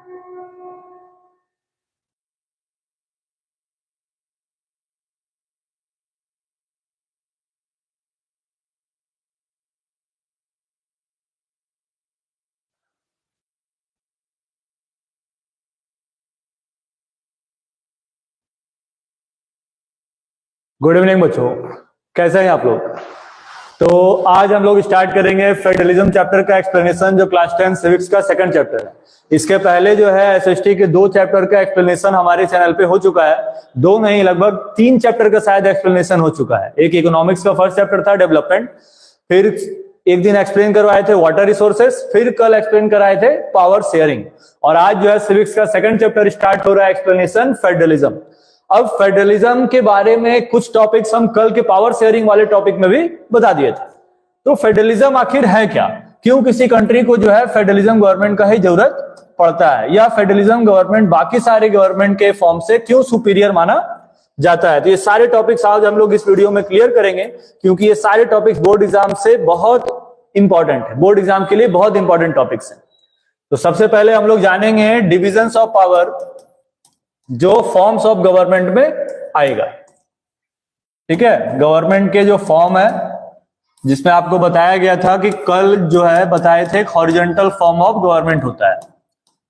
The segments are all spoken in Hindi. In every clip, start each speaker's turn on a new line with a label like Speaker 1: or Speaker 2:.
Speaker 1: गुड इवनिंग बच्चों, कैसे हैं आप लोग। तो आज हम लोग स्टार्ट करेंगे फेडरलिज्म चैप्टर का एक्सप्लेनेशन, जो क्लास 10 सिविक्स का सेकंड चैप्टर है। इसके पहले जो है एसएसटी के 2 चैप्टर का एक्सप्लेनेशन हमारे चैनल पे हो चुका है। 2 नहीं, लगभग 3 चैप्टर का शायद एक्सप्लेनेशन हो चुका है। एक इकोनॉमिक्स का फर्स्ट चैप्टर था डेवलपमेंट, फिर एक दिन एक्सप्लेन करवाए थे वाटर रिसोर्सेस, फिर कल एक्सप्लेन कराए थे पावर शेयरिंग, और आज जो है सिविक्स का सेकंड चैप्टर स्टार्ट हो रहा है एक्सप्लेनेशन फेडरलिज्म। अब फेडरलिज्म के बारे में कुछ टॉपिक्स हम कल के पावर शेयरिंग वाले टॉपिक में भी बता दिए थे। तो फेडरलिज्म आखिर है क्या, क्यों किसी कंट्री को जो है फेडरलिज्म गवर्नमेंट का ही जरूरत पड़ता है, या फेडरलिज्म गवर्नमेंट बाकी सारे गवर्नमेंट के फॉर्म से क्यों सुपीरियर माना जाता है। तो ये सारे टॉपिक्स आज हम लोग इस वीडियो में क्लियर करेंगे, क्योंकि ये सारे टॉपिक्स बोर्ड एग्जाम से बहुत इंपॉर्टेंट है, बोर्ड एग्जाम के लिए बहुत इंपॉर्टेंट टॉपिक्स हैं। तो सबसे पहले हम लोग जानेंगे डिविजन्स ऑफ पावर, जो फॉर्म्स ऑफ गवर्नमेंट में आएगा। ठीक है, गवर्नमेंट के जो फॉर्म है, जिसमें आपको बताया गया था कि कल जो है बताए थे हॉरिजॉन्टल फॉर्म ऑफ गवर्नमेंट होता है।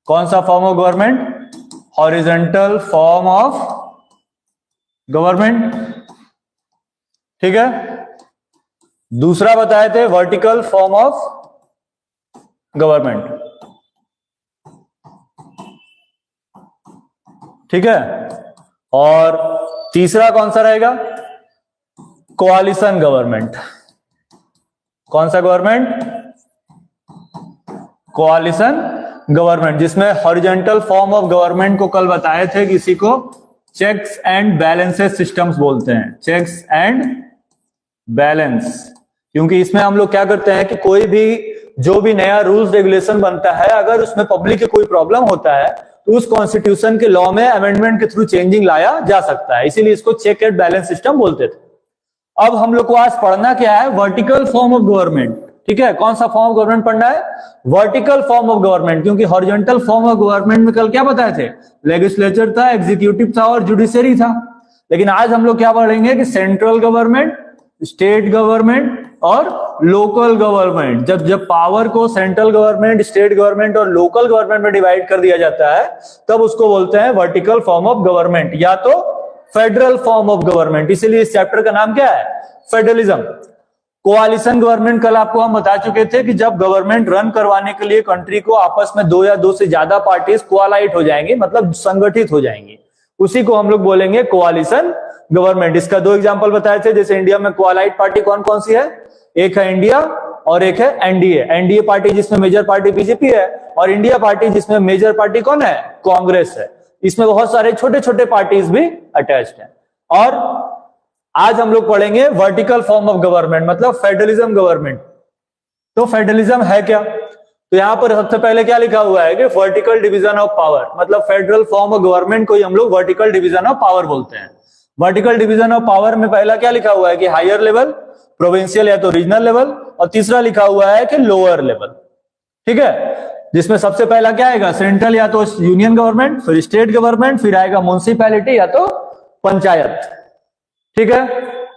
Speaker 1: कौन सा form of government? Horizontal form of government. ठीक है, दूसरा बताए थे वर्टिकल फॉर्म ऑफ गवर्नमेंट। ठीक है, और तीसरा कौन सा रहेगा? कोalition गवर्नमेंट। कौन सा गवर्नमेंट? कोalition गवर्नमेंट, जिसमें हॉरिजॉन्टल फॉर्म ऑफ गवर्नमेंट को कल बताए थे, किसी को चेक्स एंड बैलेंसेस सिस्टम्स बोलते हैं। चेक्स एंड बैलेंस, क्योंकि इसमें हम लोग क्या करते हैं कि कोई भी जो भी नया रूल्स रेगुलेशन बनता है, अगर उसमें पब्लिक के कोई प्रॉब्लम होता है तो उस कॉन्स्टिट्यूशन के लॉ में अमेंडमेंट के थ्रू चेंजिंग लाया जा सकता है, इसीलिए इसको चेक एंड बैलेंस सिस्टम बोलते थे। अब हम लोग को आज पढ़ना क्या है? Vertical form of government. ठीक है, कौन सा फॉर्म ऑफ गवर्नमेंट पढ़ना है? वर्टिकल फॉर्म ऑफ गवर्नमेंट, क्योंकि हॉरिजॉन्टल फॉर्म ऑफ गवर्नमेंट में कल क्या बताए थे? लेजिस्लेचर था, एग्जीक्यूटिव था और जुडिशरी था। लेकिन आज हम लोग क्या पढ़ेंगे कि सेंट्रल गवर्नमेंट, स्टेट गवर्नमेंट और लोकल गवर्नमेंट। जब पावर को सेंट्रल गवर्नमेंट, स्टेट गवर्नमेंट और लोकल गवर्नमेंट में डिवाइड कर दिया जाता है, तब उसको बोलते हैं वर्टिकल फॉर्म ऑफ गवर्नमेंट, या तो फेडरल फॉर्म ऑफ गवर्नमेंट। इसीलिए इस चैप्टर का नाम क्या है? फेडरलिज्म। कोalition गवर्नमेंट, कल आपको हम बता चुके थे कि जब गवर्नमेंट रन करवाने के लिए कंट्री को आपस में 2 या 2 से ज्यादा पार्टीज कोलाइट हो जाएंगी, मतलब संगठित हो जाएंगी, उसी को हम लोग बोलेंगे कोalition गवर्नमेंट। इसका 2 एग्जांपल बताए थे। जैसे इंडिया में कोलाइट पार्टी कौन कौन सी है? एक है इंडिया और एक है एनडीए। एनडीए पार्टी जिसमें मेजर पार्टी बीजेपी है, और इंडिया पार्टी जिसमें मेजर पार्टी कौन है? कांग्रेस है। इसमें बहुत सारे छोटे छोटे पार्टीज भी अटैच्ड हैं। और आज हम लोग पढ़ेंगे वर्टिकल फॉर्म ऑफ गवर्नमेंट, मतलब फेडरलिज्म गवर्नमेंट। तो फेडरलिज्म है क्या? तो यहां पर सबसे पहले क्या लिखा हुआ है कि वर्टिकल डिवीजन ऑफ पावर, मतलब फेडरल फॉर्म ऑफ गवर्नमेंट को ही हम लोग वर्टिकल डिवीजन ऑफ पावर बोलते हैं। वर्टिकल डिवीजन ऑफ पावर में पहला क्या लिखा हुआ है कि हायर लेवल, प्रोविंशियल या तो रीजनल लेवल, और तीसरा लिखा हुआ है कि लोअर लेवल। ठीक है, जिसमें सबसे पहला क्या आएगा? सेंट्रल या तो यूनियन गवर्नमेंट, फिर स्टेट गवर्नमेंट, फिर आएगा म्युनिसिपैलिटी या तो पंचायत। ठीक है,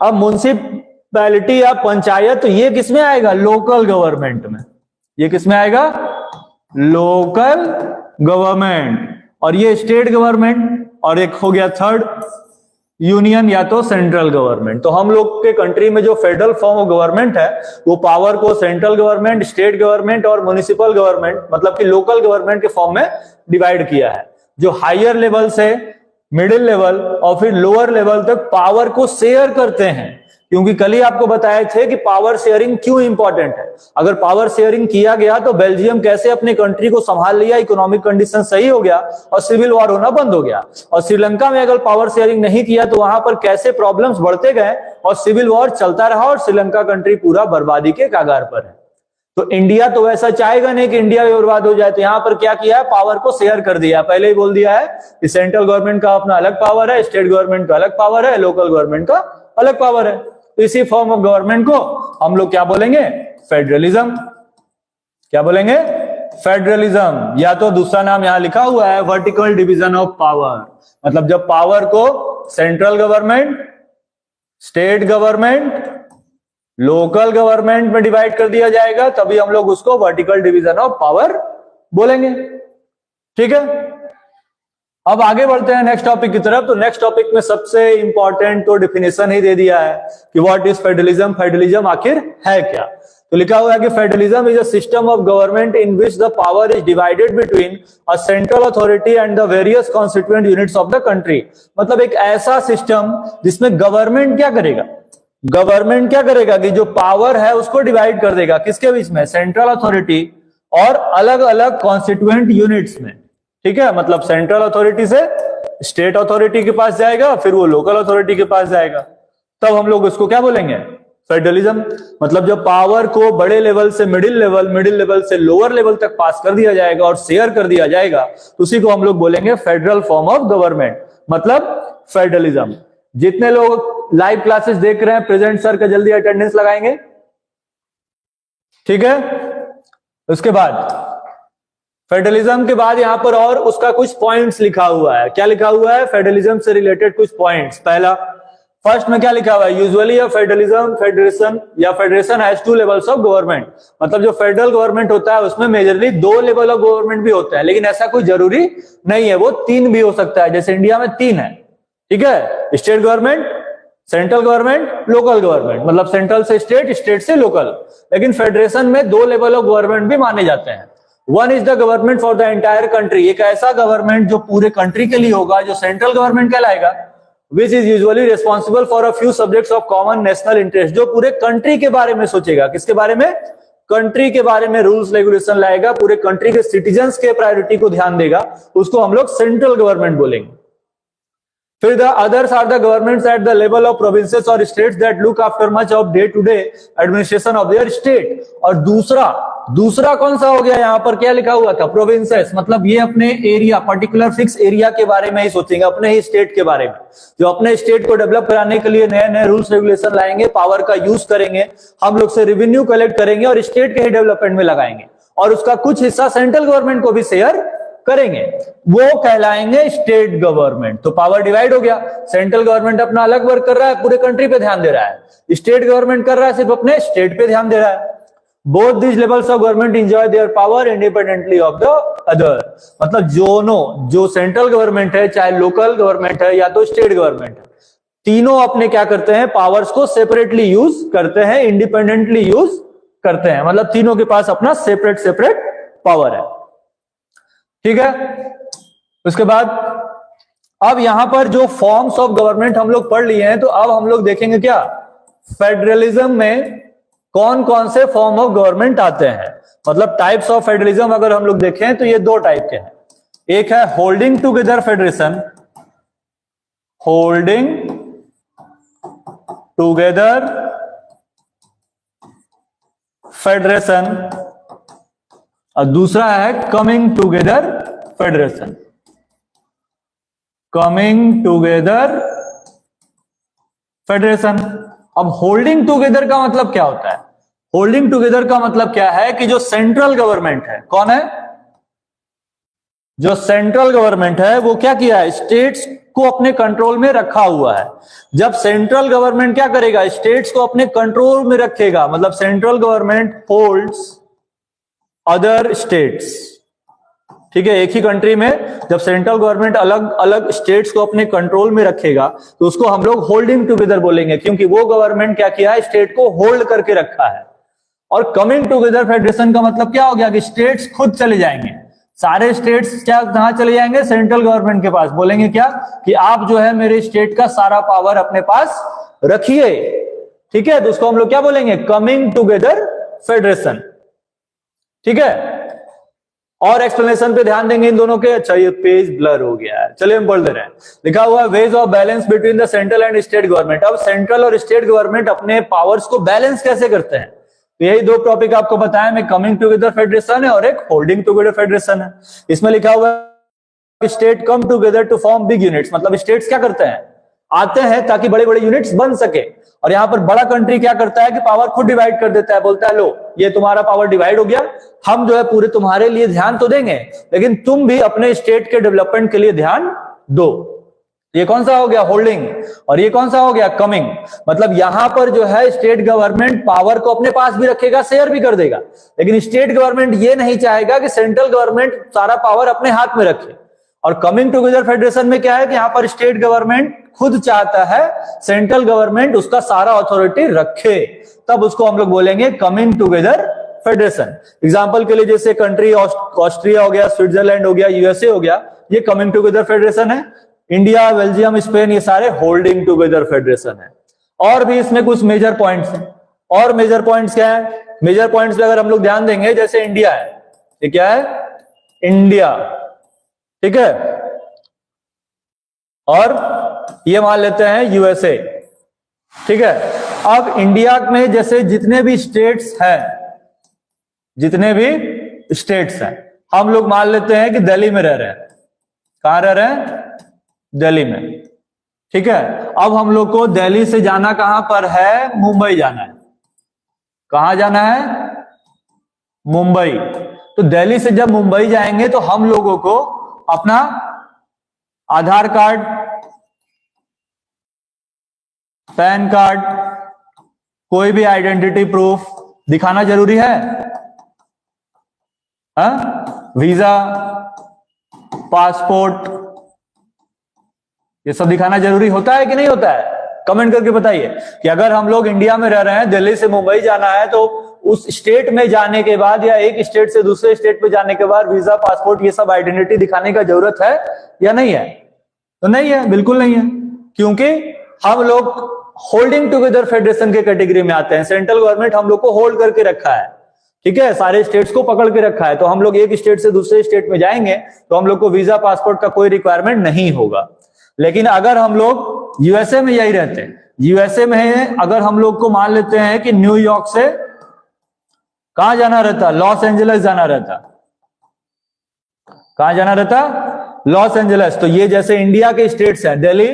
Speaker 1: अब म्युनिसिपैलिटी या पंचायत, तो ये किसमें आएगा? लोकल गवर्नमेंट में। ये किसमें आएगा? Local government. और ये स्टेट गवर्नमेंट, और एक हो गया थर्ड यूनियन या तो सेंट्रल गवर्नमेंट। तो हम लोग के कंट्री में जो फेडरल फॉर्म ऑफ गवर्नमेंट है, वो पावर को सेंट्रल गवर्नमेंट, स्टेट गवर्नमेंट और म्युनिसिपल गवर्नमेंट, मतलब कि लोकल गवर्नमेंट के फॉर्म में डिवाइड किया है, जो हायर लेवल से मिडिल लेवल और फिर लोअर लेवल तक पावर को शेयर करते हैं। क्योंकि कल ही आपको बताए थे कि पावर शेयरिंग क्यों इंपॉर्टेंट है। अगर पावर शेयरिंग किया गया तो बेल्जियम कैसे अपनी कंट्री को संभाल लिया, इकोनॉमिक कंडीशन सही हो गया और सिविल वॉर होना बंद हो गया। और श्रीलंका में अगर पावर शेयरिंग नहीं किया तो वहां पर कैसे प्रॉब्लम्स बढ़ते गए और सिविल वॉर चलता रहा और श्रीलंका कंट्री पूरा बर्बादी के कगार पर है। तो इंडिया तो वैसा चाहेगा नहीं कि इंडिया भी बर्बाद हो जाए, तो यहां पर क्या किया है? पावर को शेयर कर दिया। पहले ही बोल दिया है कि सेंट्रल गवर्नमेंट का अपना अलग पावर है, स्टेट गवर्नमेंट का अलग पावर है, लोकल गवर्नमेंट का अलग पावर है। तो इसी फॉर्म ऑफ गवर्नमेंट को हम लोग क्या बोलेंगे? फेडरलिज्म। क्या बोलेंगे? फेडरलिज्म, या तो दूसरा नाम यहां लिखा हुआ है वर्टिकल डिवीजन ऑफ पावर। मतलब जब पावर को central government, state government, local government में डिवाइड कर दिया जाएगा, तभी हम लोग उसको वर्टिकल डिवीजन ऑफ पावर बोलेंगे। ठीक है, अब आगे बढ़ते हैं नेक्स्ट टॉपिक की तरफ। तो नेक्स्ट टॉपिक में सबसे इंपॉर्टेंट तो डिफिनेशन ही दे दिया है कि व्हाट इज फेडरलिज्म, फेडरलिज्म आखिर है क्या। तो लिखा हुआ है कि federalism is a system of government in which the power is divided between a central authority and the various constituent units of the country. मतलब एक ऐसा सिस्टम जिसमें गवर्नमेंट क्या करेगा, गवर्नमेंट क्या करेगा कि जो पावर है उसको डिवाइड कर देगा, किसके बीच में, सेंट्रल अथॉरिटी और अलग अलग कॉन्स्टिट्यूएंट यूनिट्स में। ठीक है, मतलब सेंट्रल अथॉरिटी से स्टेट अथॉरिटी के पास जाएगा, फिर वो लोकल अथॉरिटी के पास जाएगा, तब हम लोग उसको क्या बोलेंगे, फेडरलिज्म। मतलब जब पावर को बड़े लेवल से मिडिल लेवल, मिडिल लेवल से लोअर लेवल तक पास कर दिया जाएगा और शेयर कर दिया जाएगा, तो उसी को हम लोग बोलेंगे फेडरल फॉर्म ऑफ गवर्नमेंट, मतलब फेडरलिज्म। जितने लोग लाइव क्लासेस देख रहे हैं, प्रेजेंट सर का जल्दी अटेंडेंस लगाएंगे। ठीक है, उसके बाद फेडरलिज्म के बाद यहां पर और उसका कुछ पॉइंट्स लिखा हुआ है। क्या लिखा हुआ है, फेडरलिज्म से रिलेटेड कुछ पॉइंट्स। पहला, फर्स्ट में क्या लिखा हुआ है, यूजुअली अ फेडरलिज्म, फेडरेशन या federation has two levels of government. मतलब जो फेडरल गवर्नमेंट होता है उसमें मेजरली 2 लेवल ऑफ गवर्नमेंट भी होते हैं, लेकिन ऐसा कोई जरूरी नहीं है, वो 3 भी हो सकता है, जैसे इंडिया में 3 है। ठीक है, state government, central government, local government, मतलब सेंट्रल से स्टेट, स्टेट से लोकल। लेकिन फेडरेशन में 2 लेवल ऑफ गवर्नमेंट भी माने जाते हैं। One is the government for the entire country, एक ऐसा गवर्नमेंट जो पूरे कंट्री के लिए होगा, जो सेंट्रल गवर्नमेंट कहलाएगा, which is usually responsible for a few subjects of common national interest, जो पूरे कंट्री के बारे में सोचेगा। किसके बारे में, कंट्री के बारे में रूल्स रेगुलेशन लाएगा, पूरे कंट्री के सिटीजन्स के प्रायोरिटी को ध्यान देगा, उसको हम लोग सेंट्रल गवर्नमेंट बोलेंगे। फिर the others are the governments at the level of provinces or states that look after much of day to day administration of their state। और दूसरा कौन सा हो गया, यहां पर क्या लिखा हुआ था, प्रोविंसेस। मतलब ये अपने एरिया, पर्टिकुलर फिक्स एरिया के बारे में ही सोचेंगे, अपने ही स्टेट के बारे में, जो अपने स्टेट को डेवलप कराने के लिए नए नए रूल्स रेगुलेशन लाएंगे, पावर का यूज करेंगे, हम लोग से रेवेन्यू कलेक्ट करेंगे और स्टेट के ही डेवलपमेंट में लगाएंगे, और उसका कुछ हिस्सा सेंट्रल गवर्नमेंट को भी शेयर करेंगे, वो कहलाएंगे स्टेट गवर्नमेंट। तो पावर डिवाइड हो गया, सेंट्रल गवर्नमेंट अपना अलग वर्क कर रहा है, पूरे कंट्री पे ध्यान दे रहा है, स्टेट गवर्नमेंट कर रहा है सिर्फ अपने स्टेट पे ध्यान दे रहा है। Both these levels of government enjoy their power independently of the other. मतलब जो सेंट्रल गवर्नमेंट है, चाहे लोकल गवर्नमेंट है या तो स्टेट गवर्नमेंट है, तीनों अपने क्या करते हैं, पावर्स को सेपरेटली यूज करते हैं, इंडिपेंडेंटली यूज करते हैं। मतलब तीनों के पास अपना सेपरेट पावर है। ठीक है, उसके बाद अब यहां पर जो फॉर्म्स ऑफ गवर्नमेंट हम लोग पढ़ लिए हैं, तो अब हम लोग देखेंगे क्या, फेडरलिज्म में कौन कौन से फॉर्म ऑफ गवर्नमेंट आते हैं। मतलब टाइप्स ऑफ फेडरलिज्म अगर हम लोग देखें तो ये 2 टाइप के हैं। एक है holding together federation, holding together federation, और दूसरा है coming together federation. Coming together federation. अब होल्डिंग टुगेदर का मतलब क्या होता है, होल्डिंग टुगेदर का मतलब क्या है कि जो सेंट्रल गवर्नमेंट है, कौन है, जो सेंट्रल गवर्नमेंट है वो क्या किया है, स्टेट्स को अपने कंट्रोल में रखा हुआ है। जब सेंट्रल गवर्नमेंट क्या करेगा, स्टेट्स को अपने कंट्रोल में रखेगा, मतलब central government holds other states. ठीक है, एक ही कंट्री में जब सेंट्रल गवर्नमेंट अलग अलग स्टेट्स को अपने कंट्रोल में रखेगा तो उसको हम लोग होल्डिंग टुगेदर बोलेंगे, क्योंकि वो गवर्नमेंट क्या किया है, स्टेट को होल्ड करके रखा है। और कमिंग टुगेदर फेडरेशन का मतलब क्या हो गया कि स्टेट्स खुद चले जाएंगे, सारे स्टेट्स क्या कहां चले जाएंगे, सेंट्रल गवर्नमेंट के पास। बोलेंगे क्या कि आप जो है मेरे स्टेट का सारा पावर अपने पास रखिए। ठीक है, तो उसको हम लोग क्या बोलेंगे, कमिंग टुगेदर फेडरेशन। ठीक है, और एक्सप्लेनेशन पे ध्यान देंगे इन दोनों के। अच्छा, ये पेज ब्लर हो गया है, चलिए हम पढ़ ले रहे हैं। लिखा हुआ है ways of balance between the central and state government. अब सेंट्रल और स्टेट गवर्नमेंट अपने पावर्स को बैलेंस कैसे करते हैं, तो यही 2 टॉपिक आपको बताया मैं, कमिंग टुगेदर फेडरेशन है और एक होल्डिंग टुगेदर फेडरेशन है। इसमें लिखा हुआ है state come together to form big units. मतलब स्टेट्स क्या करते हैं, आते हैं ताकि बड़े बड़े यूनिट्स बन सके। और यहां पर बड़ा कंट्री क्या करता है कि पावर खुद डिवाइड कर देता है, बोलता है लो ये तुम्हारा पावर डिवाइड हो गया, हम जो है पूरे तुम्हारे लिए ध्यान तो देंगे लेकिन तुम भी अपने स्टेट के डेवलपमेंट के लिए ध्यान दो। ये कौन सा हो गया? होल्डिंग। और ये कौन सा हो गया? कमिंग। मतलब यहां पर जो है स्टेट गवर्नमेंट पावर को अपने पास भी रखेगा, शेयर भी कर देगा, लेकिन स्टेट गवर्नमेंट ये नहीं चाहेगा कि सेंट्रल गवर्नमेंट सारा पावर अपने हाथ में रखे। और कमिंग टुगेदर फेडरेशन में क्या है कि यहां पर स्टेट गवर्नमेंट खुद चाहता है सेंट्रल गवर्नमेंट उसका सारा अथॉरिटी रखे, तब उसको हम लोग बोलेंगे कमिंग टुगेदर फेडरेशन। एग्जांपल के लिए जैसे कंट्री ऑस्ट्रिया हो गया, स्विट्जरलैंड हो गया, यूएसए हो गया, ये कमिंग टुगेदर फेडरेशन है। इंडिया, बेल्जियम, स्पेन, ये सारे होल्डिंग टुगेदर फेडरेशन है। और भी इसमें कुछ मेजर पॉइंट्स हैं। और मेजर पॉइंट्स क्या है? मेजर पॉइंट्स पे अगर हम लोग ध्यान देंगे, जैसे इंडिया है, ये क्या है? इंडिया, ठीक है। और ये मान लेते हैं यूएसए, ठीक है। अब इंडिया में जैसे जितने भी स्टेट्स हैं, हम लोग मान लेते हैं कि दिल्ली में रह रहे हैं। कहां रह रहे हैं? दिल्ली में, ठीक है। अब हम लोग को दिल्ली से जाना कहां पर है? मुंबई जाना है। कहां जाना है? मुंबई। तो दिल्ली से जब मुंबई जाएंगे तो हम लोगों को अपना आधार कार्ड, पैन कार्ड, कोई भी आइडेंटिटी प्रूफ दिखाना जरूरी है। वीजा, पासपोर्ट, ये सब दिखाना जरूरी होता है कि नहीं होता है? कमेंट करके बताइए कि अगर हम लोग इंडिया में रह रहे हैं, दिल्ली से मुंबई जाना है, तो उस स्टेट में जाने के बाद या एक स्टेट से दूसरे स्टेट में जाने के बाद वीजा, पासपोर्ट, ये सब आइडेंटिटी दिखाने का जरूरत है या नहीं है? तो नहीं है, बिल्कुल नहीं है, क्योंकि हम लोग होल्डिंग टुगेदर फेडरेशन के कैटेगरी में आते हैं। सेंट्रल गवर्नमेंट हम लोग को होल्ड करके रखा है, ठीक है, सारे स्टेट्स को पकड़ के रखा है। तो हम लोग एक स्टेट से दूसरे स्टेट में जाएंगे तो हम लोग को वीजा, पासपोर्ट का कोई रिक्वायरमेंट नहीं होगा। लेकिन अगर हम लोग यूएसए में यही रहते हैं, यूएसए में अगर हम लोग को मान लेते हैं कि न्यूयॉर्क से कहां जाना रहता? लॉस एंजलिस जाना रहता। कहां जाना रहता? Los Angeles. तो ये जैसे इंडिया के स्टेट्स हैं दिल्ली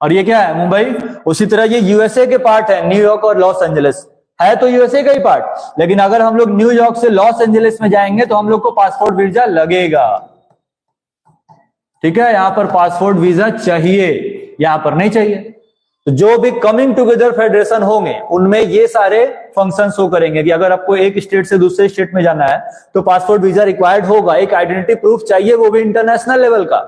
Speaker 1: और ये क्या है? मुंबई। उसी तरह ये यूएसए के पार्ट है, न्यूयॉर्क और लॉस एंजलिस है, तो यूएसए का ही पार्ट। लेकिन अगर हम लोग न्यूयॉर्क से लॉस एंजलिस में जाएंगे तो हम लोग को पासपोर्ट वीजा लगेगा, ठीक है। यहां पर पासपोर्ट वीजा चाहिए, यहां पर नहीं चाहिए। तो जो भी कमिंग टुगेदर फेडरेशन होंगे उनमें ये सारे फंक्शन शो करेंगे कि अगर आपको एक स्टेट से दूसरे स्टेट में जाना है तो पासपोर्ट वीजा रिक्वायर्ड होगा, एक आइडेंटिटी प्रूफ चाहिए, वो भी इंटरनेशनल लेवल का,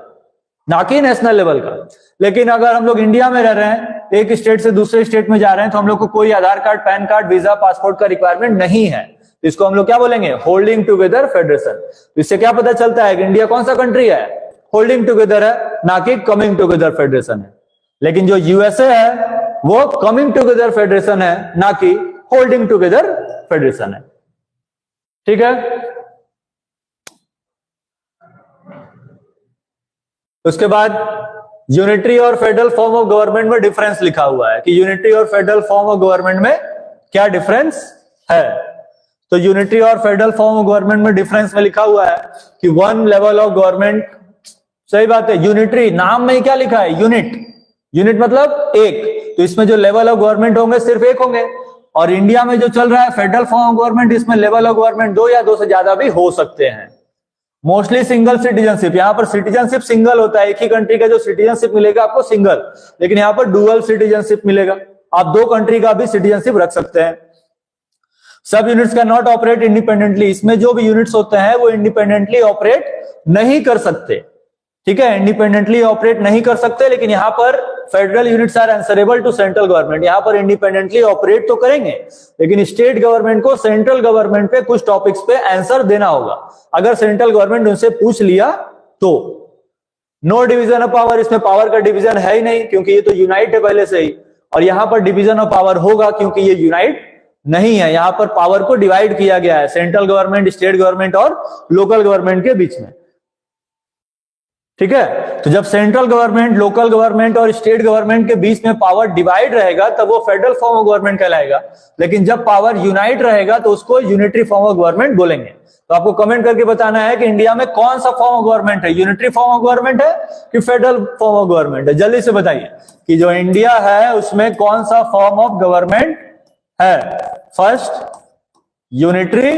Speaker 1: ना कि नेशनल लेवल का। लेकिन अगर हम लोग इंडिया में रह रहे हैं, एक स्टेट से दूसरे स्टेट में जा रहे हैं, तो हम लोग को कोई Aadhaar card, PAN card, visa, passport का रिक्वायरमेंट नहीं है। इसको हम लोग क्या बोलेंगे? Holding together federation. तो इससे क्या पता चलता है कि इंडिया कौन सा कंट्री है? होल्डिंग टुगेदर है, ना कि कमिंग टुगेदर फेडरेशन है। लेकिन जो यूएसए है वो कमिंग टुगेदर फेडरेशन है, ना कि होल्डिंग टुगेदर फेडरेशन है, ठीक है। उसके बाद यूनिटरी और फेडरल फॉर्म ऑफ गवर्नमेंट में डिफरेंस लिखा हुआ है कि यूनिटरी और फेडरल फॉर्म ऑफ गवर्नमेंट में क्या डिफरेंस है। तो यूनिटरी और फेडरल फॉर्म ऑफ गवर्नमेंट में डिफरेंस में लिखा हुआ है कि वन लेवल ऑफ गवर्नमेंट। सही बात है, यूनिटरी नाम में क्या लिखा है? यूनिट। यूनिट मतलब एक, तो इसमें जो लेवल ऑफ गवर्नमेंट होंगे सिर्फ एक होंगे। और इंडिया में जो चल रहा है फेडरल फॉर्म ऑफ गवर्नमेंट, इसमें लेवल ऑफ गवर्नमेंट दो या दो से ज्यादा भी हो सकते हैं। मोस्टली सिंगल सिटीजनशिप, यहां पर सिटीजनशिप सिंगल होता है, एक ही कंट्री का जो सिटीजनशिप मिलेगा आपको सिंगल। लेकिन यहां पर डुअल सिटीजनशिप मिलेगा, आप दो कंट्री का भी सिटीजनशिप रख सकते हैं। सब units can not operate independently, इसमें जो भी यूनिट्स होते हैं वो इंडिपेंडेंटली ऑपरेट नहीं कर सकते, ठीक है, इंडिपेंडेंटली ऑपरेट नहीं कर सकते। लेकिन यहां पर federal units are answerable to central government, यहां पर इंडिपेंडेंटली ऑपरेट तो करेंगे, लेकिन स्टेट गवर्नमेंट को सेंट्रल गवर्नमेंट पे कुछ टॉपिक्स पे आंसर देना होगा। अगर सेंट्रल गवर्नमेंट उनसे पूछ लिया तो नो डिवीजन ऑफ पावर, इसमें पावर का डिवीजन है ही नहीं क्योंकि ये तो यूनाइट है पहले से ही। और यहां पर डिवीजन ऑफ पावर होगा क्योंकि ये यूनाइट नहीं है, यहां पर पावर को डिवाइड किया गया है सेंट्रल गवर्नमेंट, स्टेट गवर्नमेंट और लोकल गवर्नमेंट के बीच में, ठीक है। तो जब सेंट्रल गवर्नमेंट, लोकल गवर्नमेंट और स्टेट गवर्नमेंट के बीच में पावर डिवाइड रहेगा तब वो फेडरल फॉर्म ऑफ गवर्नमेंट कहलाएगा। लेकिन जब पावर यूनाइट रहेगा तो उसको यूनिटरी फॉर्म ऑफ गवर्नमेंट बोलेंगे। तो आपको कमेंट करके बताना है कि इंडिया में कौन सा फॉर्म ऑफ गवर्नमेंट है, यूनिटरी फॉर्म ऑफ गवर्नमेंट है कि फेडरल फॉर्म ऑफ गवर्नमेंट है। जल्दी से बताइए कि जो इंडिया है उसमें कौन सा फॉर्म ऑफ गवर्नमेंट है। फर्स्ट यूनिटरी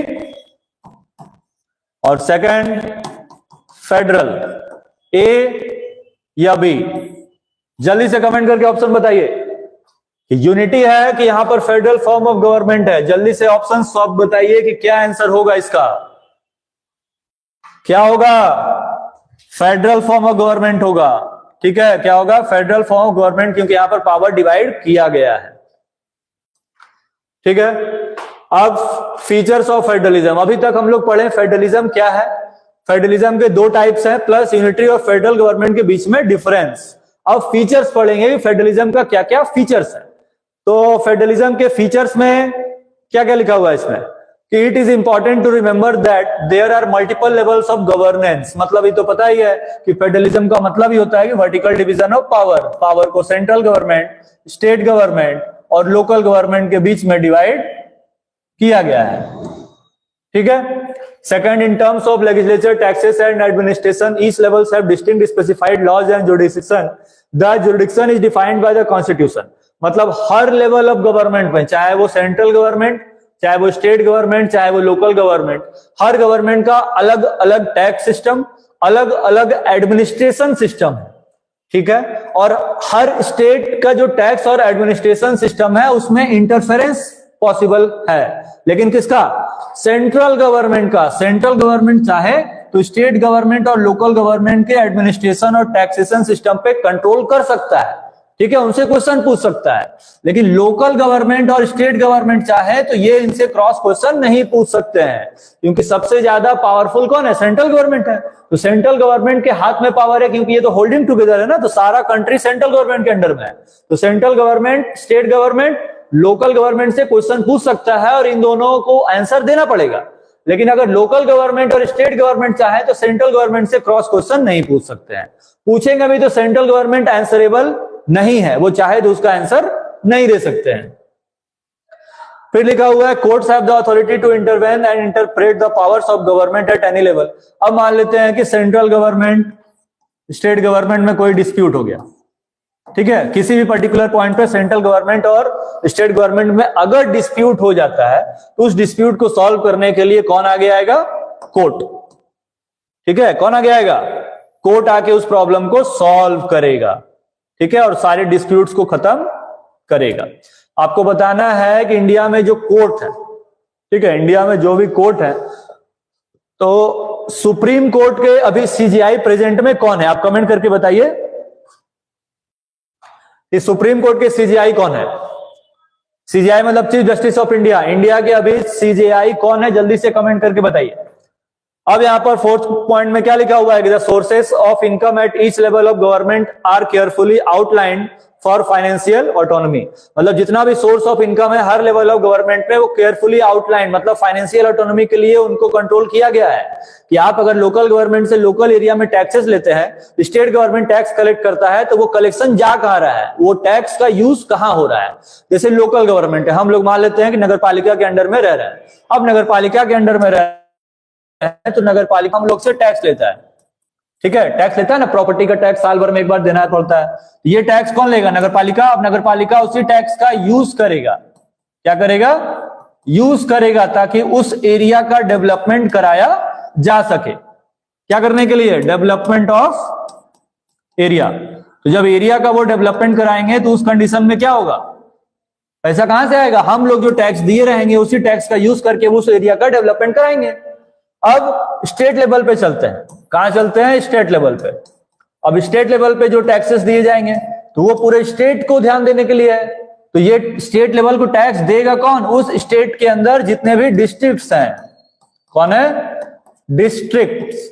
Speaker 1: और सेकंड फेडरल, ए या बी? जल्दी से कमेंट करके ऑप्शन बताइए कि यूनिटी है कि यहां पर फेडरल फॉर्म ऑफ गवर्नमेंट है। जल्दी से ऑप्शन सब बताइए कि क्या आंसर होगा इसका। क्या होगा? फेडरल फॉर्म ऑफ गवर्नमेंट होगा। ठीक है, क्या होगा? फेडरल फॉर्म ऑफ गवर्नमेंट, क्योंकि यहां पर पावर डिवाइड किया गया है। ठीक है, अब फीचर्स ऑफ फेडरलिज्म। अभी तक हम लोग पढ़े फेडरलिज्म क्या है। फेडरलिज्म के दो टाइप्स हैं, प्लस यूनिटरी और फेडरल गवर्नमेंट के बीच में डिफरेंस। अब फीचर्स पढ़ेंगे कि फेडरलिज्म का क्या क्या फीचर्स है। तो फेडरलिज्म के फीचर्स में क्या क्या लिखा हुआ है इसमें कि it is important to remember that there are multiple levels of governance. मतलब ये तो पता ही है कि फेडरलिज्म का मतलब ही होता है कि vertical division of power. Power को सेंट्रल गवर्नमेंट, स्टेट गवर्नमेंट और लोकल गवर्नमेंट के बीच में डिवाइड किया गया है। ठीक है। Second, in terms of legislature, taxes and administration, each levels have distinct specified laws and jurisdiction. The jurisdiction is defined by the constitution. मतलब हर लेवल ऑफ गवर्नमेंट में, चाहे वो सेंट्रल गवर्नमेंट, चाहे वो स्टेट गवर्नमेंट, चाहे वो लोकल गवर्नमेंट, हर गवर्नमेंट का अलग अलग टैक्स सिस्टम, अलग अलग एडमिनिस्ट्रेशन सिस्टम है। ठीक है, और हर स्टेट का जो टैक्स और एडमिनिस्ट्रेशन सिस्टम है उसमें इंटरफेरेंस पॉसिबल है, लेकिन किसका? सेंट्रल गवर्नमेंट का। सेंट्रल गवर्नमेंट चाहे तो स्टेट गवर्नमेंट और लोकल गवर्नमेंट के एडमिनिस्ट्रेशन और टैक्सेशन सिस्टम पे कंट्रोल कर सकता है। ठीक है, उनसे क्वेश्चन पूछ सकता है, लेकिन लोकल गवर्नमेंट और स्टेट गवर्नमेंट चाहे तो ये इनसे क्रॉस क्वेश्चन नहीं पूछ सकते हैं, क्योंकि सबसे ज्यादा पावरफुल कौन है? सेंट्रल गवर्नमेंट है। तो सेंट्रल गवर्नमेंट के हाथ में पावर है, क्योंकि ये तो होल्डिंग टुगेदर है ना, तो सारा कंट्री सेंट्रल गवर्नमेंट के अंडर में है। तो central government, state government, local government से क्वेश्चन पूछ सकता है और इन दोनों को आंसर देना पड़ेगा। लेकिन अगर लोकल गवर्नमेंट और स्टेट गवर्नमेंट चाहे तो सेंट्रल गवर्नमेंट से क्रॉस क्वेश्चन नहीं पूछ सकते हैं। पूछेंगे भी तो सेंट्रल गवर्नमेंट आंसरेबल नहीं है, वो चाहे तो उसका आंसर नहीं दे सकते हैं। फिर लिखा हुआ है courts have the authority to intervene and interpret the powers of government at any level. अब मान लेते हैं कि सेंट्रल गवर्नमेंट स्टेट गवर्नमेंट में कोई डिस्प्यूट हो गया। ठीक है, किसी भी पर्टिकुलर पॉइंट पे सेंट्रल गवर्नमेंट और स्टेट गवर्नमेंट में अगर डिस्प्यूट हो जाता है तो उस डिस्प्यूट को सॉल्व करने के लिए कौन आगे आएगा? कोर्ट। ठीक है, कौन आगे आएगा? कोर्ट आके उस प्रॉब्लम को सॉल्व करेगा। ठीक है, और सारे डिस्प्यूट्स को खत्म करेगा। आपको बताना है कि इंडिया में जो कोर्ट है, ठीक है, इंडिया में जो भी कोर्ट है, तो सुप्रीम कोर्ट के अभी सीजीआई प्रेजेंट में कौन है? आप कमेंट करके बताइए इस सुप्रीम कोर्ट के सीजीआई कौन है? सीजीआई मतलब chief justice of India. India के अभी सीजीआई कौन है? जल्दी से कमेंट करके बताइए। अब यहां पर फोर्थ पॉइंट में क्या लिखा हुआ है कि the sources of income at each level of government are carefully outlined for financial autonomy. मतलब जितना भी सोर्स ऑफ इनकम है हर लेवल ऑफ गवर्नमेंट में वो केयरफुली आउटलाइन, मतलब फाइनेंशियल ऑटोनॉमी के लिए उनको कंट्रोल किया गया है कि आप अगर लोकल गवर्नमेंट से लोकल एरिया में टैक्सेस लेते हैं, स्टेट गवर्नमेंट टैक्स कलेक्ट करता है, तो वो कलेक्शन जा कहां रहा है, वो टैक्स का यूज कहां हो रहा है। जैसे लोकल गवर्नमेंट है, हम लोग मान लेते हैं कि नगर पालिका के अंडर में रह रहे हैं। अब नगर पालिका के अंडर में रह रहे हैं तो नगर पालिका हम लोग से टैक्स लेता है। ठीक है, टैक्स लेता है ना, प्रॉपर्टी का टैक्स साल भर में एक बार देना पड़ता है। ये टैक्स कौन लेगा? नगर पालिका। अब नगर पालिका उसी टैक्स का यूज करेगा। क्या करेगा? यूज करेगा, ताकि उस एरिया का डेवलपमेंट कराया जा सके। क्या करने के लिए? Development of area. तो जब एरिया का वो डेवलपमेंट कराएंगे तो उस कंडीशन में क्या होगा? पैसा कहां से आएगा? हम लोग जो टैक्स दिए रहेंगे उसी टैक्स का यूज करके उस एरिया का डेवलपमेंट कराएंगे। अब स्टेट लेवल पे चलते हैं। कहां चलते हैं? स्टेट लेवल पे। अब स्टेट लेवल पे जो टैक्सेस दिए जाएंगे तो वो पूरे स्टेट को ध्यान देने के लिए है। तो ये स्टेट लेवल को टैक्स देगा कौन? उस स्टेट के अंदर जितने भी डिस्ट्रिक्ट्स हैं। कौन है? डिस्ट्रिक्ट्स।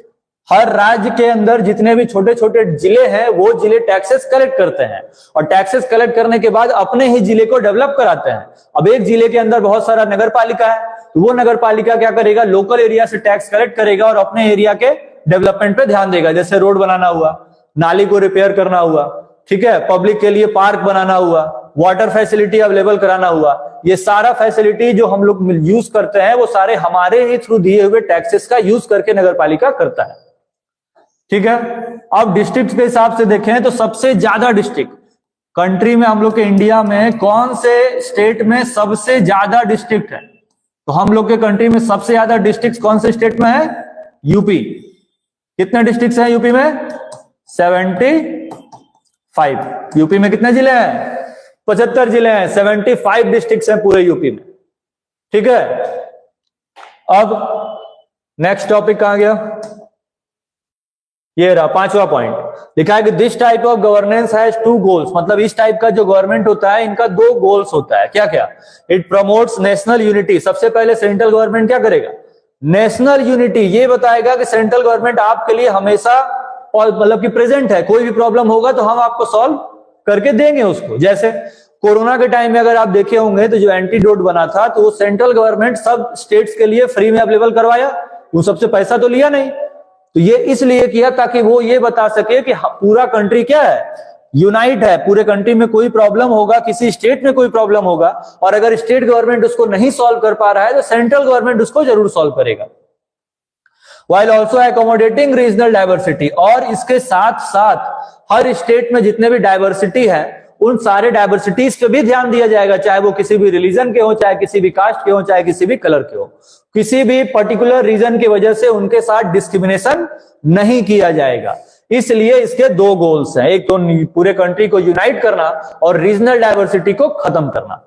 Speaker 1: हर राज्य के अंदर जितने भी छोटे छोटे जिले हैं वो जिले टैक्सेस कलेक्ट करते हैं, और टैक्सेस कलेक्ट करने के बाद अपने ही जिले को डेवलप कराते हैं। अब एक जिले के अंदर बहुत सारा नगर पालिका है, तो वो नगर पालिका क्या करेगा? लोकल एरिया से टैक्स कलेक्ट करेगा और अपने एरिया के डेवलपमेंट पे ध्यान देगा। जैसे रोड बनाना हुआ, नाली को रिपेयर करना हुआ, ठीक है, पब्लिक के लिए पार्क बनाना हुआ, वाटर फैसिलिटी अवेलेबल कराना हुआ, ये सारा फैसिलिटी जो हम लोग यूज करते हैं वो सारे हमारे ही थ्रू दिए हुए टैक्सेस का यूज करके नगरपालिका करता है। ठीक है, अब डिस्ट्रिक्ट के हिसाब से देखें तो सबसे ज्यादा डिस्ट्रिक्ट कंट्री में, हम लोग के इंडिया में कौन से स्टेट में सबसे ज्यादा डिस्ट्रिक्ट है? तो हम लोग के कंट्री में सबसे ज्यादा डिस्ट्रिक्ट कौन से स्टेट में है? यूपी। कितने डिस्ट्रिक्ट हैं यूपी में? 75। यूपी में कितने जिले हैं? 75 जिले हैं, 75 डिस्ट्रिक्ट हैं पूरे यूपी में। ठीक है, अब नेक्स्ट टॉपिक कहां गया? ये रहा 5वां पॉइंट, लिखा है कि this type of governance has 2 goals, मतलब इस टाइप का जो गवर्नमेंट होता है इनका 2 गोल्स होता है। क्या क्या? It promotes national unity. सबसे पहले सेंट्रल गवर्नमेंट क्या करेगा? नेशनल यूनिटी, ये बताएगा कि सेंट्रल गवर्नमेंट आपके लिए हमेशा मतलब कि प्रेजेंट है, कोई भी प्रॉब्लम होगा तो हम आपको सॉल्व करके देंगे उसको। जैसे कोरोना के टाइम में अगर आप देखे होंगे तो जो एंटीडोट बना था तो वो सेंट्रल गवर्नमेंट सब स्टेट्स के लिए फ्री में अवेलेबल करवाया, वो सबसे पैसा तो लिया नहीं। तो ये इसलिए किया ताकि वो ये बता सके कि पूरा कंट्री क्या है? यूनाइट है। पूरे कंट्री में कोई प्रॉब्लम होगा, किसी स्टेट में कोई प्रॉब्लम होगा, और अगर स्टेट गवर्नमेंट उसको नहीं सॉल्व कर पा रहा है तो सेंट्रल गवर्नमेंट उसको जरूर सॉल्व करेगा। while also accommodating regional diversity, और इसके साथ साथ हर स्टेट में जितने भी डाइवर्सिटी है उन सारे डाइवर्सिटीज पे भी ध्यान दिया जाएगा, चाहे वो किसी भी रिलीजन के हो, चाहे किसी भी कास्ट के हो, चाहे किसी भी कलर के हो। किसी भी पर्टिकुलर रीजन की वजह से उनके साथ डिस्क्रिमिनेशन नहीं किया जाएगा। इसलिए इसके 2 गोल्स हैं, एक तो पूरे कंट्री को यूनाइट करना और रीजनल डाइवर्सिटी को खत्म करना।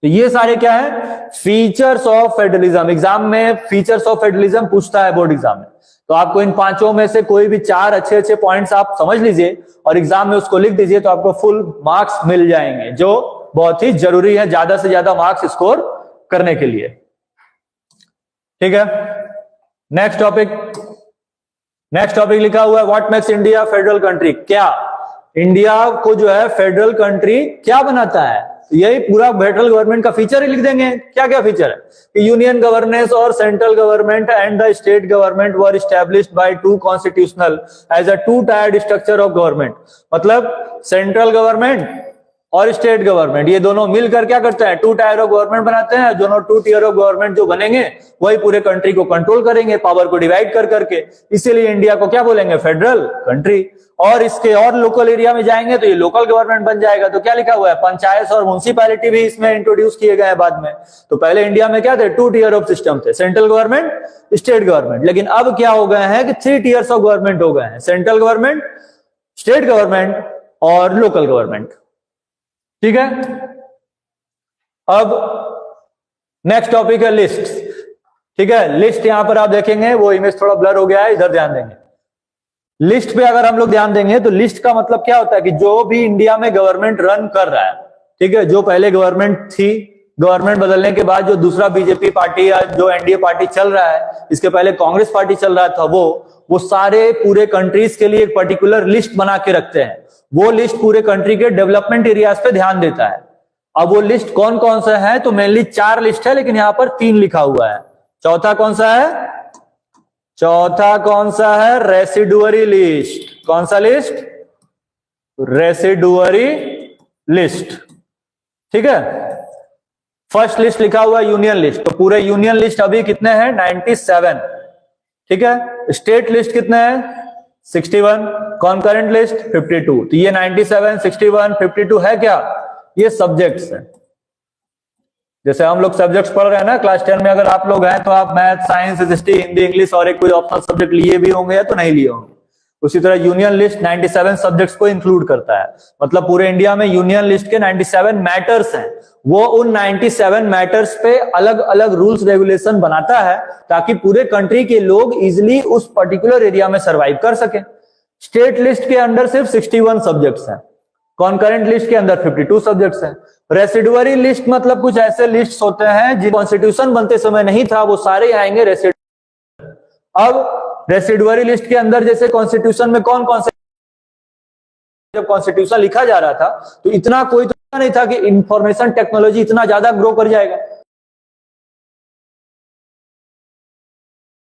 Speaker 1: तो ये सारे क्या है? Features of federalism. एग्जाम में फीचर्स ऑफ फेडरलिज्म पूछता है बोर्ड एग्जाम में, तो आपको इन 5 में से कोई भी 4 अच्छे पॉइंट्स आप समझ लीजिए और एग्जाम में उसको लिख दीजिए, तो आपको फुल मार्क्स मिल जाएंगे, जो बहुत ही जरूरी है ज्यादा से ज्यादा मार्क्स स्कोर करने के लिए। ठीक है, नेक्स्ट टॉपिक लिखा हुआ है what makes India federal country. क्या इंडिया को जो है फेडरल कंट्री क्या बनाता है? यही पूरा फेडरल गवर्नमेंट का फीचर ही लिख देंगे। क्या क्या फीचर है? कि यूनियन गवर्नेंस और central government and the state government were established by 2 constitutional as a 2 tiered structure of government. मतलब सेंट्रल गवर्नमेंट और स्टेट गवर्नमेंट ये दोनों मिलकर क्या करते हैं? 2 टायर ऑफ गवर्नमेंट बनाते हैं। दोनों 2 टियर ऑफ गवर्नमेंट जो बनेंगे वही पूरे कंट्री को कंट्रोल करेंगे, पावर को डिवाइड कर करके। इसीलिए इंडिया को क्या बोलेंगे? Federal country. और इसके और लोकल एरिया में जाएंगे तो ये लोकल गवर्नमेंट बन जाएगा। तो क्या लिखा हुआ है? पंचायत और म्युनिसिपैलिटी भी इसमें इंट्रोड्यूस किए गए हैं बाद में। तो पहले इंडिया में क्या थे? 2 टियर ऑफ सिस्टम थे, सेंट्रल गवर्नमेंट, स्टेट गवर्नमेंट। लेकिन अब क्या हो गए हैं कि 3 टियर्स ऑफ गवर्नमेंट हो गए हैं, सेंट्रल गवर्नमेंट, स्टेट गवर्नमेंट और लोकल गवर्नमेंट। ठीक है, अब नेक्स्ट टॉपिक है लिस्ट। ठीक है, लिस्ट यहां पर आप देखेंगे, वो इमेज थोड़ा ब्लर हो गया है, इधर ध्यान देंगे। लिस्ट पे अगर हम लोग ध्यान देंगे तो लिस्ट का मतलब क्या होता है? कि जो भी इंडिया में गवर्नमेंट रन कर रहा है, ठीक है, जो पहले गवर्नमेंट थी, गवर्नमेंट बदलने के बाद जो दूसरा बीजेपी पार्टी या जो एनडीए पार्टी चल रहा है, इसके पहले कांग्रेस पार्टी चल रहा था, वो सारे पूरे कंट्रीज के लिए एक पर्टिकुलर लिस्ट बना के रखते हैं। वो लिस्ट पूरे कंट्री के डेवलपमेंट एरियाज पे ध्यान देता है। अब वो लिस्ट कौन कौन सा है? तो मेनली 4 लिस्ट है, लेकिन यहां पर 3 लिखा हुआ है। चौथा कौन सा है? Residuary list. कौन सा लिस्ट? Residuary list. ठीक है, फर्स्ट लिस्ट लिखा हुआ यूनियन लिस्ट। तो पूरे यूनियन लिस्ट अभी कितने हैं? 97। ठीक है, स्टेट लिस्ट कितने हैं? 61, कॉन्करेंट लिस्ट 52। तो ये 97, 61, 52 है क्या? ये सब्जेक्ट्स हैं। जैसे हम लोग सब्जेक्ट्स पढ़ रहे हैं ना क्लास 10 में, अगर आप लोग हैं तो आप math, science, history, Hindi, English और एक कोई ऑप्शनल सब्जेक्ट लिए भी होंगे या तो नहीं लिए होंगे। उसी तरह यूनियन लिस्ट 97 सब्जेक्ट्स को इंक्लूड करता है। मतलब पूरे इंडिया में यूनियन लिस्ट के 97 मैटर्स हैं। वो उन 97 मैटर्स पे अलग अलग रूल्स रेगुलेशन बनाता है ताकि पूरे कंट्री के लोग इजिली उस पर्टिकुलर एरिया में सर्वाइव कर सके। स्टेट लिस्ट के अंदर सिर्फ 61 सब्जेक्ट्स हैं, कॉन्करेंट लिस्ट के अंदर 52 सब्जेक्ट्स हैं। रेसिडुअरी लिस्ट मतलब कुछ ऐसे लिस्ट होते हैं जो कॉन्स्टिट्यूशन बनते समय नहीं था, वो सारे आएंगे रेसिडुअरी। अब रेसिडुअरी लिस्ट के अंदर जैसे कॉन्स्टिट्यूशन में कौन कौन से, जब कॉन्स्टिट्यूशन लिखा जा रहा था तो इतना कोई तो नहीं था कि इंफॉर्मेशन टेक्नोलॉजी इतना ज्यादा ग्रो कर जाएगा।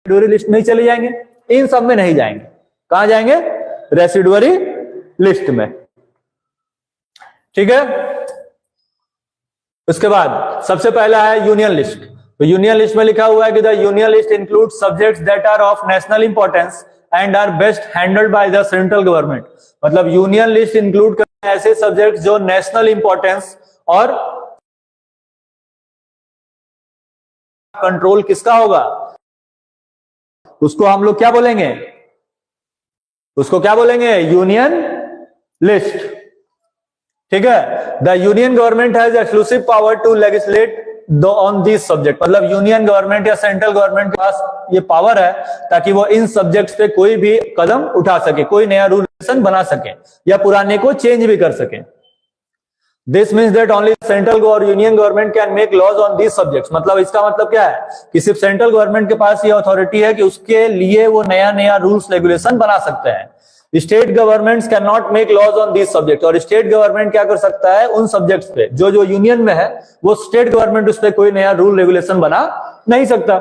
Speaker 1: रेसिडुअरी लिस्ट में ही चले जाएंगे, इन सब में नहीं जाएंगे। कहां जाएंगे? रेसिडुअरी लिस्ट में। ठीक है, उसके बाद सबसे पहला है यूनियन लिस्ट। तो यूनियन लिस्ट में लिखा हुआ है कि the union list include subjects that are of national importance and are best handled by the central government. मतलब यूनियन लिस्ट इंक्लूड करते हैं ऐसे सब्जेक्ट्स जो नेशनल इंपॉर्टेंस और कंट्रोल किसका होगा, उसको हम लोग क्या बोलेंगे, उसको क्या बोलेंगे, यूनियन लिस्ट। ठीक है। The union government has exclusive power to legislate on this subject. मतलब यूनियन गवर्नमेंट या सेंट्रल गवर्नमेंट के पास ये पावर है ताकि वो इन सब्जेक्ट्स पे कोई भी कदम उठा सके, कोई नया रूल बना सके या पुराने को चेंज भी कर सके। This means that only central और union government can make laws on these subjects. मतलब इसका मतलब क्या है कि सिर्फ सेंट्रल गवर्नमेंट के पास ये अथॉरिटी है कि उसके लिए वो नया नया रूल्स रेगुलेशन बना सकते हैं। State governments can not make laws on these subject. और स्टेट गवर्नमेंट क्या कर सकता है, उन सब्जेक्ट्स पे जो जो यूनियन में है वो स्टेट गवर्नमेंट उस पर कोई नया रूल रेगुलेशन बना नहीं सकता।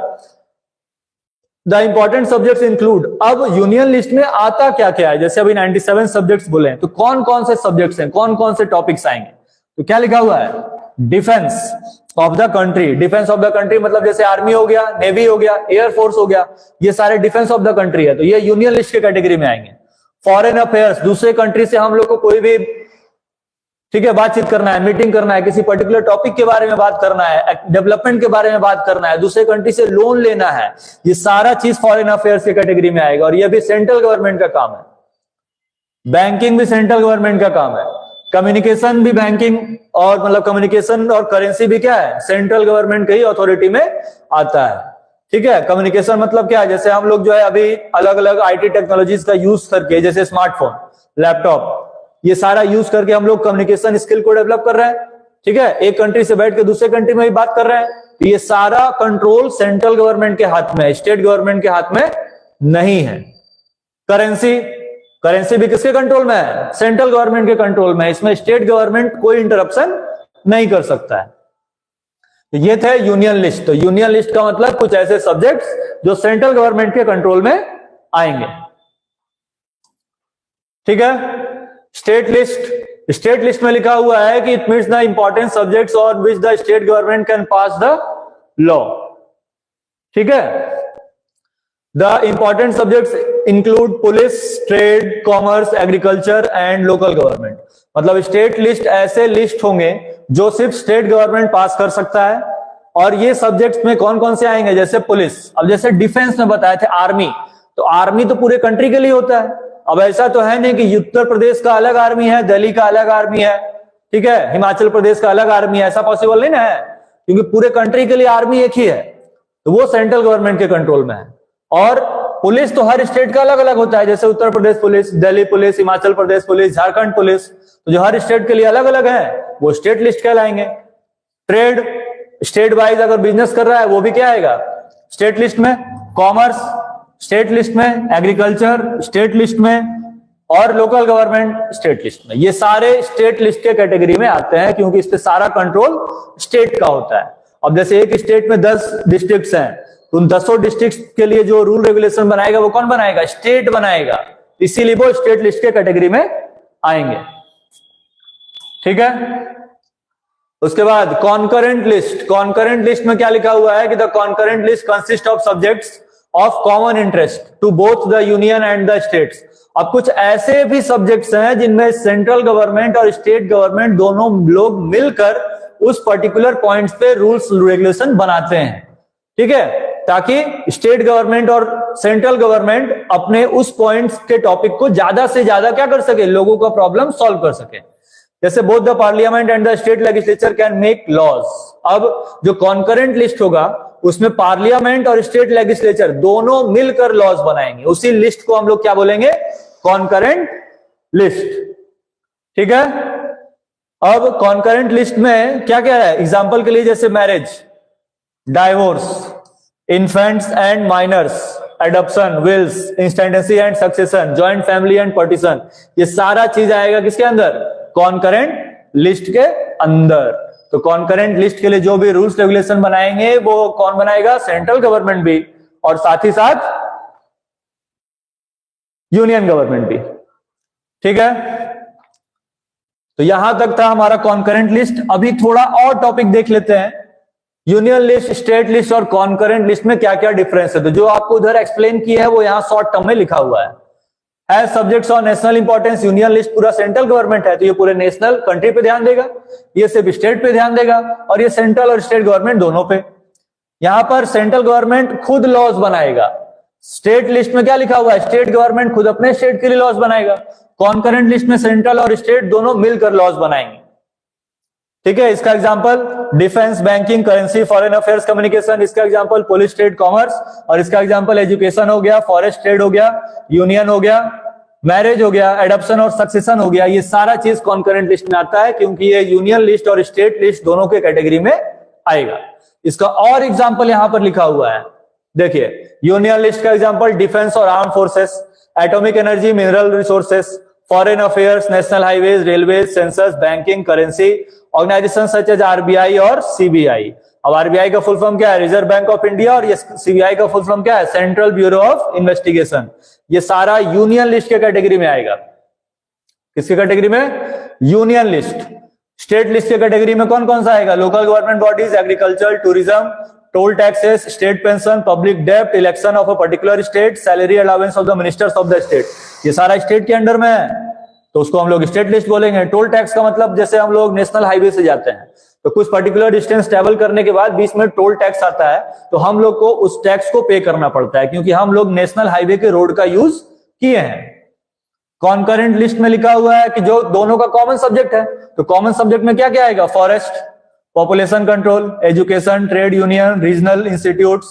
Speaker 1: The important subjects include. अब यूनियन लिस्ट में आता क्या क्या है, जैसे अभी 97 सब्जेक्ट्स बोले हैं, तो कौन कौन से सब्जेक्ट्स हैं, कौन कौन से टॉपिक्स आएंगे। तो क्या लिखा हुआ है, defence of the country. Defence of the country मतलब जैसे आर्मी हो गया, नेवी हो गया, एयरफोर्स हो गया, ये सारे डिफेंस ऑफ द कंट्री है, तो ये यूनियन लिस्ट के कैटेगरी में आएंगे। फॉरेन अफेयर्स, दूसरे कंट्री से हम लोग को कोई भी ठीक है बातचीत करना है, मीटिंग करना है, किसी पर्टिकुलर टॉपिक के बारे में बात करना है, डेवलपमेंट के बारे में बात करना है, दूसरे कंट्री से लोन लेना है, ये सारा चीज फॉरेन अफेयर्स की कैटेगरी में आएगा और ये भी सेंट्रल गवर्नमेंट का काम है। बैंकिंग भी सेंट्रल गवर्नमेंट का काम है। कम्युनिकेशन भी बैंकिंग और मतलब कम्युनिकेशन और करेंसी भी क्या है, सेंट्रल गवर्नमेंट की अथॉरिटी में आता है। ठीक है। कम्युनिकेशन मतलब क्या है, जैसे हम लोग जो है अभी अलग अलग आईटी टेक्नोलॉजीज का यूज करके, जैसे स्मार्टफोन, लैपटॉप, ये सारा यूज करके हम लोग कम्युनिकेशन स्किल को डेवलप कर रहे हैं। ठीक है। एक कंट्री से बैठ के दूसरे कंट्री में भी बात कर रहे हैं, तो ये सारा कंट्रोल सेंट्रल गवर्नमेंट के हाथ में है, स्टेट गवर्नमेंट के हाथ में नहीं है। करेंसी, करेंसी भी किसके कंट्रोल में है, सेंट्रल गवर्नमेंट के कंट्रोल में है, इसमें स्टेट गवर्नमेंट कोई इंटरप्शन नहीं कर सकता है। तो ये थे यूनियन लिस्ट। तो यूनियन लिस्ट का मतलब कुछ ऐसे सब्जेक्ट्स जो सेंट्रल गवर्नमेंट के कंट्रोल में आएंगे। ठीक है। स्टेट लिस्ट, स्टेट लिस्ट में लिखा हुआ है कि it means the important subjects on which the state government can pass the law. ठीक है। The important subjects include police, trade, commerce, agriculture and local government. मतलब स्टेट लिस्ट ऐसे लिस्ट होंगे जो सिर्फ स्टेट गवर्नमेंट पास कर सकता है। और ये सब्जेक्ट्स में कौन कौन से आएंगे, जैसे पुलिस, अब जैसे डिफेंस में बताए थे आर्मी, तो आर्मी तो पूरे कंट्री के लिए होता है। अब ऐसा तो है नहीं कि उत्तर प्रदेश का अलग आर्मी है, दिल्ली का अलग आर्मी है, ठीक है, हिमाचल प्रदेश का अलग आर्मी है, ऐसा पॉसिबल नहीं ना है, क्योंकि पूरे कंट्री के लिए आर्मी एक ही है, तो वो सेंट्रल गवर्नमेंट के कंट्रोल में है। और पुलिस तो हर स्टेट का अलग अलग होता है, जैसे Uttar Pradesh police, Delhi police, Himachal Pradesh police, Jharkhand police, तो जो हर स्टेट के लिए अलग अलग है वो स्टेट लिस्ट कहलाएंगे। ट्रेड, स्टेट वाइज अगर बिजनेस कर रहा है वो भी क्या आएगा, स्टेट लिस्ट में। कॉमर्स स्टेट लिस्ट में, एग्रीकल्चर स्टेट लिस्ट में, और लोकल गवर्नमेंट स्टेट लिस्ट में। ये सारे स्टेट लिस्ट के कैटेगरी में आते हैं क्योंकि इस पे सारा कंट्रोल स्टेट का होता है। अब जैसे एक स्टेट में 10 डिस्ट्रिक्ट्स हैं, तो उन 10 डिस्ट्रिक्ट्स के लिए जो रूल रेगुलेशन बनाएगा वो कौन बनाएगा, स्टेट बनाएगा, इसीलिए वो स्टेट लिस्ट के कैटेगरी में आएंगे। ठीक है। उसके बाद कॉन्करेंट लिस्ट। कॉन्करेंट लिस्ट में क्या लिखा हुआ है कि the concurrent list consist of subjects of common interest to both the union and the states. अब कुछ ऐसे भी सब्जेक्ट्स हैं जिनमें सेंट्रल गवर्नमेंट और स्टेट गवर्नमेंट दोनों लोग मिलकर उस पर्टिकुलर पॉइंट्स पे रूल्स रेगुलेशन बनाते हैं। ठीक है, ताकि स्टेट गवर्नमेंट और सेंट्रल गवर्नमेंट अपने उस पॉइंट्स के टॉपिक को ज्यादा से ज्यादा क्या कर सके, लोगों का प्रॉब्लम सॉल्व कर सके। जैसे both the parliament and the state legislature can make laws. अब जो कॉन्करेंट लिस्ट होगा उसमें पार्लियामेंट और स्टेट लेजिस्लेचर दोनों मिलकर लॉज बनाएंगे, उसी लिस्ट को हम लोग क्या बोलेंगे, कॉन्करेंट लिस्ट। ठीक है। अब कॉन्करेंट लिस्ट में क्या क्या है, एग्जांपल के लिए जैसे marriage, divorce, infants and minors, adoption, wills, intestacy and succession, joint family and partition, ये सारा चीज आएगा किसके अंदर, कॉन्करेंट लिस्ट के अंदर। तो कॉन्करेंट लिस्ट के लिए जो भी रूल्स रेगुलेशन बनाएंगे वो कौन बनाएगा, सेंट्रल गवर्नमेंट भी और साथ ही साथ यूनियन गवर्नमेंट भी। ठीक है। तो यहां तक था हमारा कॉन्करेंट लिस्ट। अभी थोड़ा और टॉपिक देख लेते हैं, यूनियन लिस्ट, स्टेट लिस्ट और कॉन्करेंट लिस्ट में क्या क्या डिफरेंस है। तो जो आपको उधर एक्सप्लेन किया है वो यहाँ शॉर्ट टर्म में लिखा हुआ है subjects of national importance. Union list पूरा सेंट्रल गवर्नमेंट है तो ये पूरे नेशनल कंट्री पे ध्यान देगा, ये सिर्फ स्टेट पे ध्यान देगा, और ये सेंट्रल और स्टेट गवर्नमेंट दोनों पे। यहां पर सेंट्रल गवर्नमेंट खुद लॉज बनाएगा, स्टेट लिस्ट में क्या लिखा हुआ है, स्टेट गवर्नमेंट खुद अपने स्टेट के लिए लॉज बनाएगा। कॉन्करेंट लिस्ट में सेंट्रल और स्टेट दोनों मिलकर लॉज बनाएंगे। ठीक है, इसका example defence, banking, currency, foreign affairs, communication, इसका एग्जांपल पुलिस, ट्रेड, कॉमर्स, और इसका एग्जांपल एजुकेशन हो गया, फॉरेस्ट ट्रेड हो गया, यूनियन हो गया, मैरिज हो गया, एडॉप्शन और सक्सेशन हो गया। ये सारा चीज कॉन्करेंट लिस्ट में आता है क्योंकि ये यूनियन लिस्ट और स्टेट लिस्ट दोनों के कैटेगरी में आएगा। इसका और एग्जांपल यहां पर लिखा हुआ है, देखिए यूनियन लिस्ट का एग्जांपल डिफेंस और arm forces, atomic energy, mineral resources, foreign affairs, national highways, railway, census, banking, currency, organisation such as RBI और सीबीआई। अब आरबीआई का फुल फॉर्म क्या है, रिजर्व बैंक ऑफ इंडिया, और ये सीबीआई का फुल फॉर्म क्या है, सेंट्रल ब्यूरो ऑफ इन्वेस्टिगेशन। ये सारा यूनियन लिस्ट के कैटेगरी में आएगा। किसके कैटेगरी में, यूनियन लिस्ट। स्टेट लिस्ट के कैटेगरी में कौन कौन सा आएगा, local government bodies, agriculture, tourism, toll taxes, state pension, public डेब्ट, election of a particular state, salary allowance of the ministers of the state. ये सारा स्टेट के अंडर में है तो उसको हम लोग स्टेट लिस्ट बोलेंगे। टोल टैक्स का मतलब जैसे हम लोग नेशनल हाईवे से जाते हैं तो कुछ पर्टिकुलर डिस्टेंस ट्रेवल करने के बाद बीच में टोल टैक्स आता है तो हम लोग को उस टैक्स को पे करना पड़ता है क्योंकि हम लोग नेशनल हाईवे के रोड का यूज किए हैं। कॉन्करेंट लिस्ट में लिखा हुआ है कि जो दोनों का कॉमन सब्जेक्ट है, तो कॉमन सब्जेक्ट में क्या क्या आएगा, forest, population control, education, trade union, regional institutes,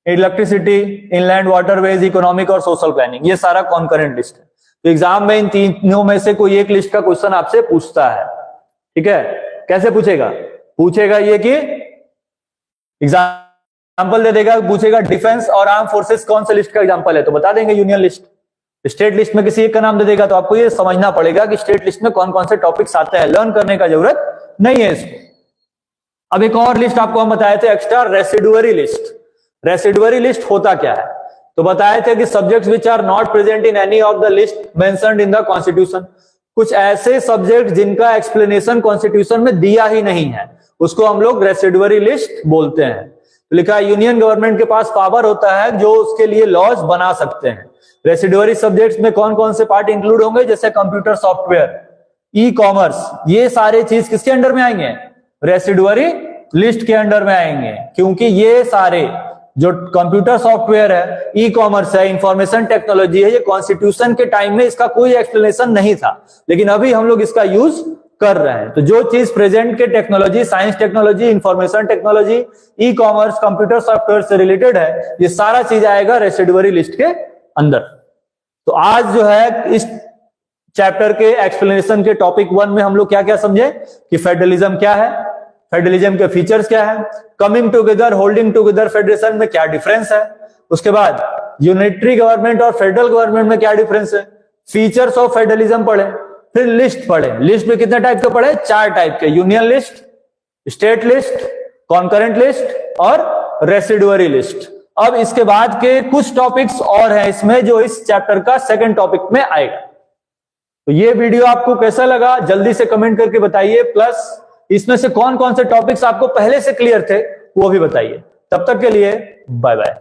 Speaker 1: electricity, inland waterways, economic और सोशल प्लानिंग। ये सारा कॉन्करेंट लिस्ट है। तो एग्जाम में इन तीनों में से कोई एक लिस्ट का क्वेश्चन आपसे पूछता है। ठीक है, कैसे पूछेगा, पूछेगा ये कि एग्जाम्पल दे देगा, पूछेगा डिफेंस और आर्म फोर्सेस कौन से लिस्ट का एग्जाम्पल है तो बता देंगे यूनियन लिस्ट। स्टेट लिस्ट में किसी एक का नाम दे देगा तो आपको ये समझना पड़ेगा कि स्टेट लिस्ट में कौन कौन से टॉपिक्स आते हैं, लर्न करने का जरूरत नहीं है इसको। अब एक और लिस्ट आपको हम बताए थे, extra residuary list. Residuary list होता क्या है, तो बताए थे कि subjects which are not present in any of the list mentioned in the constitution. कुछ ऐसे सब्जेक्ट जिनका एक्सप्लेनेशन कॉन्स्टिट्यूशन में दिया ही नहीं है उसको हम लोग रेसिडुअरी लिस्ट बोलते हैं। तो लिखा है यूनियन गवर्नमेंट के पास पावर होता है जो उसके लिए लॉज बना सकते हैं। रेसिडुअरी सब्जेक्ट्स में कौन कौन से पार्ट इंक्लूड होंगे, जैसे कंप्यूटर सॉफ्टवेयर, ई कॉमर्स, ये सारे चीज किसके अंडर में आएंगे, रेसिडुअरी लिस्ट के अंडर में आएंगे। क्योंकि ये सारे जो कंप्यूटर सॉफ्टवेयर है, ई कॉमर्स है, इंफॉर्मेशन टेक्नोलॉजी है, ये कॉन्स्टिट्यूशन के टाइम में इसका कोई एक्सप्लेनेशन नहीं था लेकिन अभी हम लोग इसका यूज कर रहे हैं। तो जो चीज प्रेजेंट के technology, science technology, information technology, e commerce, computer software से रिलेटेड है, ये सारा चीज आएगा रेसिडुअरी लिस्ट के अंदर। तो आज जो है इस चैप्टर के एक्सप्लेनेशन के टॉपिक 1 में हम लोग क्या क्या समझे कि फेडरलिज्म क्या है, फेडरलिज्म के फीचर्स क्या है, coming together, holding together federation में क्या डिफरेंस है, उसके बाद यूनिटरी गवर्नमेंट और फेडरल गवर्नमेंट में क्या डिफरेंस है, फीचर्स ऑफ फेडरलिज्म पढ़े, फिर लिस्ट पढ़े। लिस्ट में कितने टाइप के पढ़े, 4 टाइप के, union list, state list, concurrent list और रेसिडुअरी लिस्ट। अब इसके बाद के कुछ टॉपिक्स और हैं इसमें जो इस चैप्टर का सेकंड टॉपिक में आएगा। तो ये वीडियो आपको कैसा लगा जल्दी से कमेंट करके बताइए, प्लस इसमें से कौन कौन से टॉपिक्स आपको पहले से क्लियर थे वो भी बताइए। तब तक के लिए बाय बाय।